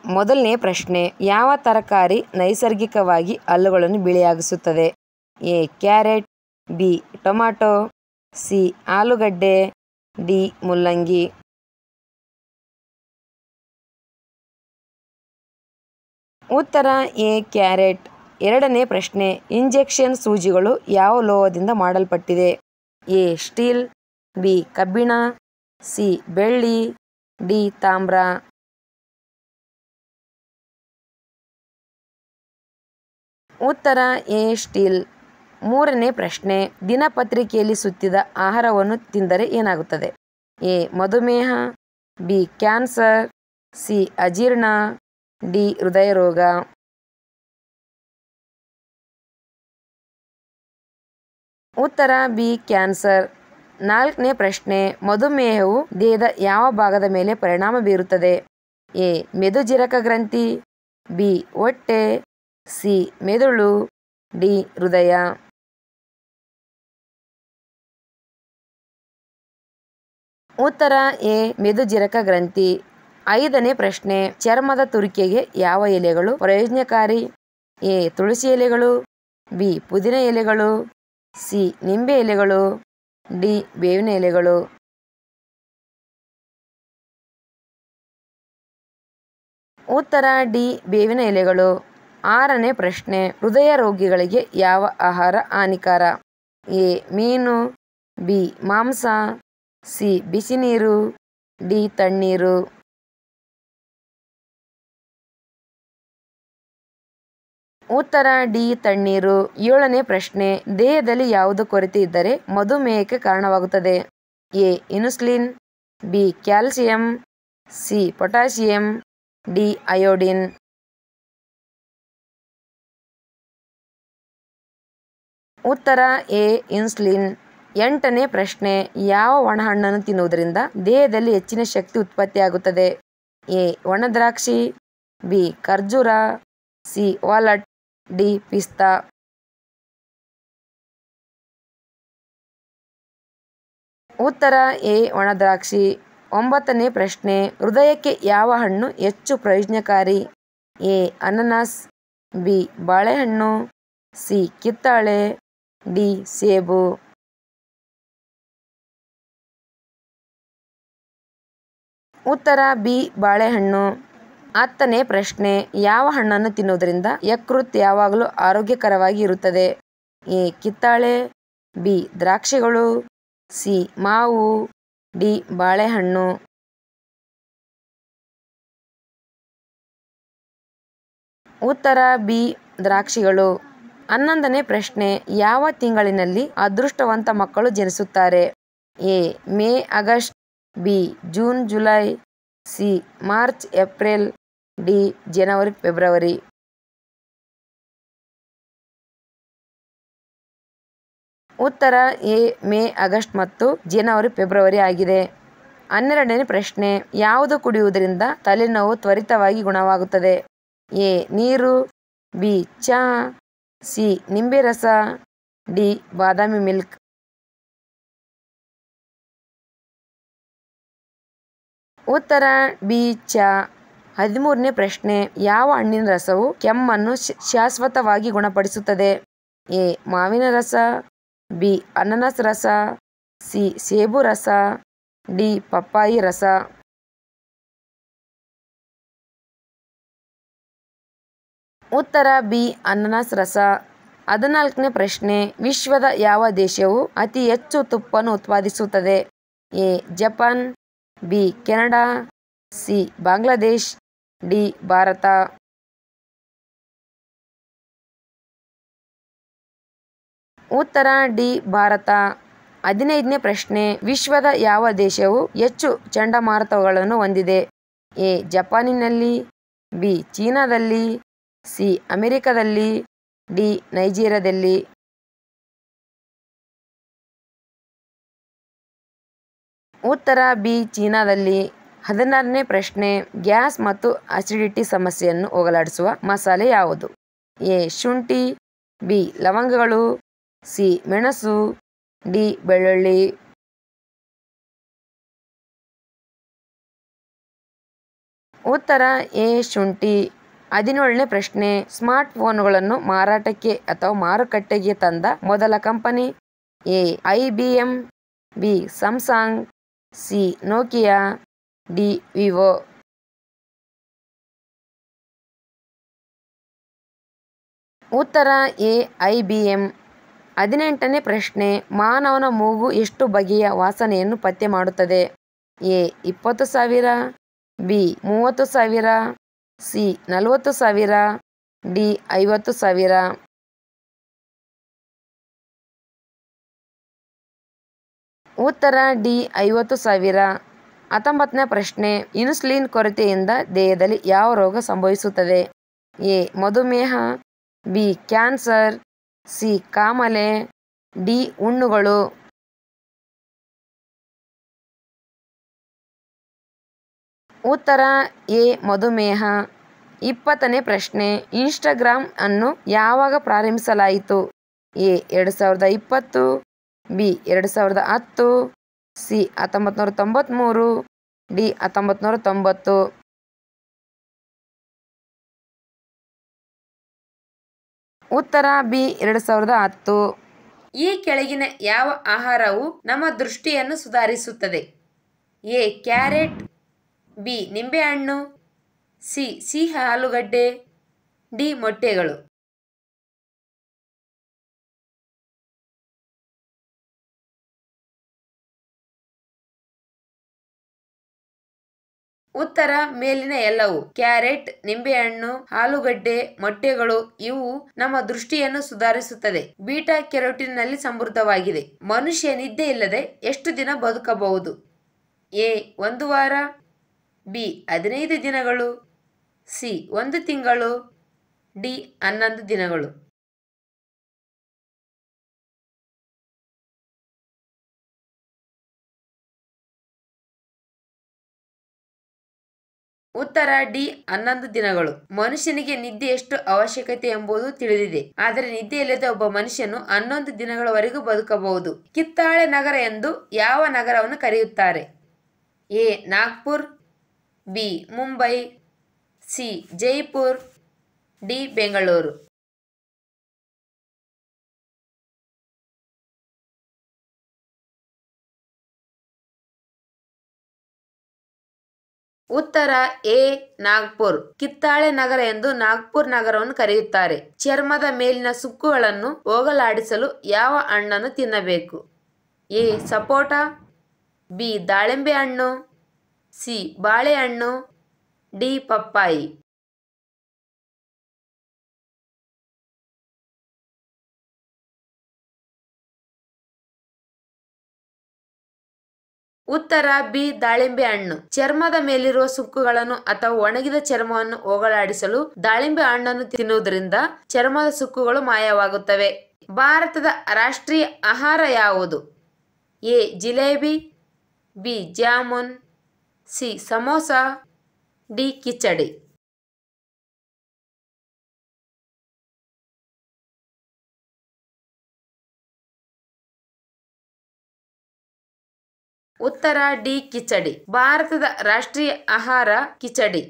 ಮೊದಲನೇ ಪ್ರಶ್ನೆ, ಯಾವ ತರಕಾರಿ ನೈಸರ್ಗಿಕವಾಗಿ ಹಲ್ಲುಗಳನ್ನು ಬಿಳಿಯಾಗಿಸುತ್ತದೆ? A. Carrot, B. Tomato, C. ಆಲೂಗಡ್ಡೆ, ಡಿ. ಮುಲ್ಲಂಗಿ. ಉತ್ತರ ಎ. ಕ್ಯಾರೆಟ್. ಎರಡನೇ ಪ್ರಶ್ನೆ, ಇಂಜೆಕ್ಷನ್ ಸೂಜಿಗಳು ಯಾವ ಲೋಹದಿಂದ ಮಾಡಲ್ಪಟ್ಟಿದೆ? ಎ. Steel, B. ಕಬ್ಬಿಣ, ಸಿ. ಬೆಳ್ಳಿ, ಡಿ. ತಾಮ್ರ. ಉತ್ತರ ಎ. ಸ್ಟೀಲ್. ಮೂರನೇ ಪ್ರಶ್ನೆ, ದಿನಪತ್ರಿಕೆಯಲ್ಲಿ ಸುತ್ತಿದ ಆಹಾರವನ್ನು ತಿಂದರೆ ಏನಾಗುತ್ತದೆ? ಎ. ಮಧುಮೇಹ, ಬಿ. Cancer, C. ಅಜೀರ್ಣ, ಡಿ. ಹೃದಯ ರೋಗ. ಉತ್ತರ ಬಿ. ಕ್ಯಾನ್ಸರ್. ನಾಲ್ಕನೇ ಪ್ರಶ್ನೆ, ಮಧುಮೇಹವು ದೇಹದ ಯಾವ ಭಾಗದ ಮೇಲೆ ಪರಿಣಾಮ ಬೀರುತ್ತದೆ? ಎ. ಮೆದುಜಿರಕ ಗ್ರಂಥಿ, ಬಿ. ಹೊಟ್ಟೆ, ಸಿ. ಮೆದುಳು, ಡಿ. ಹೃದಯ. ಉತ್ತರ ಎ. ಮೆದುಜಿರಕ ಗ್ರಂಥಿ. ಐದನೇ ಪ್ರಶ್ನೆ, ಚರ್ಮದ ತುರಿಕೆಗೆ ಯಾವ ಎಲೆಗಳು ಪ್ರಯೋಜನಕಾರಿ? ಎ. ತುಳಸಿ ಎಲೆಗಳು, ಬಿ. ಪುದೀನ ಎಲೆಗಳು, ಸಿ. ನಿಂಬೆ ಎಲೆಗಳು, ಡಿ. ಬೇವಿನ ಎಲೆಗಳು. ಉತ್ತರ ಡಿ. ಬೇವಿನ ಎಲೆಗಳು. ಆರನೇ ಪ್ರಶ್ನೆ, ಹೃದಯ ರೋಗಿಗಳಿಗೆ ಯಾವ ಆಹಾರ ಹಾನಿಕರ? ಎ. ಮೀನು, ಬಿ. ಮಾಂಸ, ಸಿ. ಬಿಸಿ ನೀರು, ಡಿ. ತಣ್ಣೀರು. ಉತ್ತರ ಡಿ. ತಣ್ಣೀರು. ಏಳನೇ ಪ್ರಶ್ನೆ, ದೇಹದಲ್ಲಿ ಯಾವುದು ಕೊರತೆ ಇದ್ದರೆ ಮಧುಮೇಹಕ್ಕೆ ಕಾರಣವಾಗುತ್ತದೆ? A. Insulin, B. Calcium, C. Potassium, D. Iodine. ಉತ್ತರ ಎ. ಇನ್ಸುಲಿನ್. ಎಂಟನೇ ಪ್ರಶ್ನೆ, ಯಾವ ಒಣಹಣ್ಣನ್ನು ತಿನ್ನುವುದರಿಂದ ದೇಹದಲ್ಲಿ ಹೆಚ್ಚಿನ ಶಕ್ತಿ ಉತ್ಪತ್ತಿಯಾಗುತ್ತದೆ? ಎ. ಒಣ ದ್ರಾಕ್ಷಿ, ಬಿ. ಖರ್ಜೂರ, ಸಿ. Walnut, D. ಪಿಸ್ತಾ. ಉತ್ತರ ಎ. ಒಣ ದ್ರಾಕ್ಷಿ. ಒಂಬತ್ತನೇ ಪ್ರಶ್ನೆ, ಹೃದಯಕ್ಕೆ ಯಾವ ಹಣ್ಣು ಹೆಚ್ಚು ಪ್ರಯೋಜನಕಾರಿ? ಎ. ಅನಾನಸ್, ಬಿ. ಬಾಳೆಹಣ್ಣು, ಸಿ. ಕಿತ್ತಳೆ, ಡಿ. ಸೇಬು. ಉತ್ತರ ಬಿ. ಬಾಳೆಹಣ್ಣು. ಹತ್ತನೇ ಪ್ರಶ್ನೆ, ಯಾವ ಹಣ್ಣನ್ನು ತಿನ್ನುವುದರಿಂದ ಯಕೃತ್ತು ಯಾವಾಗಲೂ ಆರೋಗ್ಯಕರವಾಗಿ ಇರುತ್ತದೆ? ಎ. ಕಿತ್ತಳೆ, ಬಿ. ದ್ರಾಕ್ಷಿಗಳು, ಸಿ. ಮಾವು, ಡಿ. ಬಾಳೆಹಣ್ಣು. ಉತ್ತರ ಬಿ. ದ್ರಾಕ್ಷಿಗಳು. ಹನ್ನೊಂದನೇ ಪ್ರಶ್ನೆ, ಯಾವ ತಿಂಗಳಿನಲ್ಲಿ ಅದೃಷ್ಟವಂತ ಮಕ್ಕಳು ಜನಿಸುತ್ತಾರೆ? A. May August, B. June July, C. March April, D. ಜನವರಿ ಫೆಬ್ರವರಿ. ಉತ್ತರ ಎ. ಮೇ ಆಗಸ್ಟ್ ಮತ್ತು ಜನವರಿ ಫೆಬ್ರವರಿ ಆಗಿದೆ. 12ನೇ ಪ್ರಶ್ನೆ, ಯಾವುದು ಕುಡಿಯುವುದರಿಂದ ತಲೆನೋವು ತ್ವರಿತವಾಗಿ ಗುಣವಾಗುತ್ತದೆ? ಎ. ನೀರು, ಬಿ. ಚಹಾ, ಸಿ. ನಿಂಬೆ ರಸ, ಡಿ. ಬಾದಾಮಿ ಮಿಲ್ಕ್. ಉತ್ತರ ಬಿ. ಚಹಾ. 13ನೇ ಪ್ರಶ್ನೆ, ಯಾವ ಹಣ್ಣಿನ ರಸವು ಕೆಮ್ಮನ್ನು ಶಾಶ್ವತವಾಗಿ ಗುಣಪಡಿಸುತ್ತದೆ? ಎ. ಮಾವಿನ ರಸ, ಬಿ. ಅನಾನಸ್ ರಸ, ಸಿ. ಸೇಬು ರಸ, ಡಿ. ಪಪ್ಪಾಯಿ ರಸ. ಉತ್ತರ ಬಿ. ಅನಾನಸ್ ರಸ. 14ನೇ ಪ್ರಶ್ನೆ, ವಿಶ್ವದ ಯಾವ ದೇಶವು ಅತಿ ಹೆಚ್ಚು ತುಪ್ಪನ್ನು ಉತ್ಪಾದಿಸುತ್ತದೆ? A. Japan, B. Canada, C. Bangladesh, D. Bharat. ಉತ್ತರ ಡಿ. ಭಾರತ. 15ನೇ ಪ್ರಶ್ನೆ, ವಿಶ್ವದ ಯಾವ ದೇಶವು ಹೆಚ್ಚು ಚಂಡಮಾರುತಗಳನ್ನು ಹೊಂದಿದೆ? ಎ. ಜಪಾನಿನಲ್ಲಿ, ಬಿ. ಚೀನಾದಲ್ಲಿ, ಸಿ. ಅಮೆರಿಕದಲ್ಲಿ, ಡಿ. ನೈಜೀರಿಯಾದಲ್ಲಿ. ಉತ್ತರ ಬಿ. ಚೀನಾದಲ್ಲಿ. 16ನೇ ಪ್ರಶ್ನೆ, ಗ್ಯಾಸ್ ಮತ್ತು ಅಸಿಡಿಟಿ ಸಮಸ್ಯೆಯನ್ನು ಹೋಗಲಾಡಿಸುವ ಮಸಾಲೆ ಯಾವುದು? ಎ. ಶುಂಠಿ, ಬಿ. ಲವಂಗಗಳು, ಸಿ. ಮೆಣಸು, ಡಿ. ಬೆಳ್ಳುಳ್ಳಿ. ಉತ್ತರ ಎ ಶುಂಠಿ. 17ನೇ ಪ್ರಶ್ನೆ. ಸ್ಮಾರ್ಟ್ ಫೋನುಗಳನ್ನು ಮಾರಾಟಕ್ಕೆ ಅಥವಾ ಮಾರುಕಟ್ಟೆಗೆ ತಂದ ಮೊದಲ company? A IBM, B Samsung, C Nokia, D Vivo. ಉತ್ತರ ಎ IBM. 18ನೇ ಪ್ರಶ್ನೆ. ಮಾನವನ ಮೂಗು ಎಷ್ಟು ಬಗೆಯ ವಾಸನೆಯನ್ನು ಪತ್ತೆ ಮಾಡುತ್ತದೆ? A 20,000, B 30,000, C 40,000, D 50,000. ಉತ್ತರ ಡಿ 50,000. 19ನೇ ಪ್ರಶ್ನೆ. ಇನ್ಸುಲಿನ್ ಕೊರತೆಯಿಂದ ದೇಹದಲ್ಲಿ ಯಾವ ರೋಗ ಸಂಭವಿಸುತ್ತದೆ? ಎ ಮಧುಮೇಹ, ಬಿ ಕ್ಯಾನ್ಸರ್, ಸಿ ಕಾಮಲೆ, ಡಿ ಹುಣ್ಣುಗಳು. ಉತ್ತರ ಎ ಮಧುಮೇಹ. 20ನೇ ಪ್ರಶ್ನೆ. ಇನ್ಸ್ಟಾಗ್ರಾಮ್ ಅನ್ನು ಯಾವಾಗ ಪ್ರಾರಂಭಿಸಲಾಯಿತು? A 2020, B 2010, C 1993, D 1990. ಉತ್ತರ ಬಿ 2010. ಈ ಕೆಳಗಿನ ಯಾವ ಆಹಾರವು ನಮ್ಮ ದೃಷ್ಟಿಯನ್ನು ಸುಧಾರಿಸುತ್ತದೆ? ಎ ಕ್ಯಾರೆಟ್, ಬಿ ನಿಂಬೆಹಣ್ಣು, ಸಿ ಸಿಹಿ ಆಲೂಗಡ್ಡೆ, ಡಿ ಮೊಟ್ಟೆಗಳು. ಉತ್ತರ ಮೇಲಿನ ಎಲ್ಲವೂ. ಕ್ಯಾರೆಟ್, ನಿಂಬೆಹಣ್ಣು, ಆಲೂಗಡ್ಡೆ, ಮೊಟ್ಟೆಗಳು ಇವು ನಮ್ಮ ದೃಷ್ಟಿಯನ್ನು ಸುಧಾರಿಸುತ್ತದೆ. ಬೀಟಾ ಕೆರೋಟಿನ್ ನಲ್ಲಿ ಸಮೃದ್ಧವಾಗಿದೆ. ಮನುಷ್ಯ ನಿದ್ದೆ ಇಲ್ಲದೆ ಎಷ್ಟು ದಿನ ಬದುಕಬಹುದು? ಎ 1 ವಾರ, ಬಿ 15 ದಿನಗಳು, ಸಿ 1 ತಿಂಗಳು, ಡಿ 11 ದಿನಗಳು. ಉತ್ತರ ಡಿ 11 ದಿನಗಳು. ಮನುಷ್ಯನಿಗೆ ನಿದ್ದೆ ಎಷ್ಟು ಅವಶ್ಯಕತೆ ಎಂಬುದು ತಿಳಿದಿದೆ. ಆದರೆ ನಿದ್ದೆ ಇಲ್ಲದೆ ಒಬ್ಬ ಮನುಷ್ಯನು 11 ದಿನಗಳವರೆಗೂ ಬದುಕಬಹುದು. ಕಿತ್ತಾಳೆ ನಗರ ಎಂದು ಯಾವ ನಗರವನ್ನು ಕರೆಯುತ್ತಾರೆ? A Nagpur, B Mumbai, C Jaipur, D Bengaluru. ಉತ್ತರ ಎ ನಾಗ್ಪುರ್. ಕಿತ್ತಾಳೆ ನಗರ ಎಂದು ನಾಗ್ಪುರ್ ನಗರವನ್ನು ಕರೆಯುತ್ತಾರೆ. ಚರ್ಮದ ಮೇಲಿನ ಸುಕ್ಕುಗಳನ್ನು ಹೋಗಲಾಡಿಸಲು ಯಾವ ಹಣ್ಣನ್ನು ತಿನ್ನಬೇಕು? ಎ ಸಪೋಟ, ಬಿ ದಾಳಿಂಬೆ ಹಣ್ಣು, ಸಿ ಬಾಳೆಹಣ್ಣು, ಡಿ ಪಪ್ಪಾಯಿ. ಉತ್ತರ ಬಿ ದಾಳಿಂಬೆ ಹಣ್ಣು. ಚರ್ಮದ ಮೇಲಿರುವ ಸುಕ್ಕುಗಳನ್ನು ಅಥವಾ ಒಣಗಿದ ಚರ್ಮವನ್ನು ಹೋಗಲಾಡಿಸಲು ದಾಳಿಂಬೆ ಹಣ್ಣನ್ನು ತಿನ್ನುವುದರಿಂದ ಚರ್ಮದ ಸುಕ್ಕುಗಳು ಮಾಯವಾಗುತ್ತವೆ. ಭಾರತದ ರಾಷ್ಟ್ರೀಯ ಆಹಾರ ಯಾವುದು? A jalebi, B jamun, C samosa, D khichdi. ಉತ್ತರ ಡಿ ಕಿಚಡಿ. ಭಾರತದ ರಾಷ್ಟ್ರೀಯ ಆಹಾರ ಕಿಚಡಿ.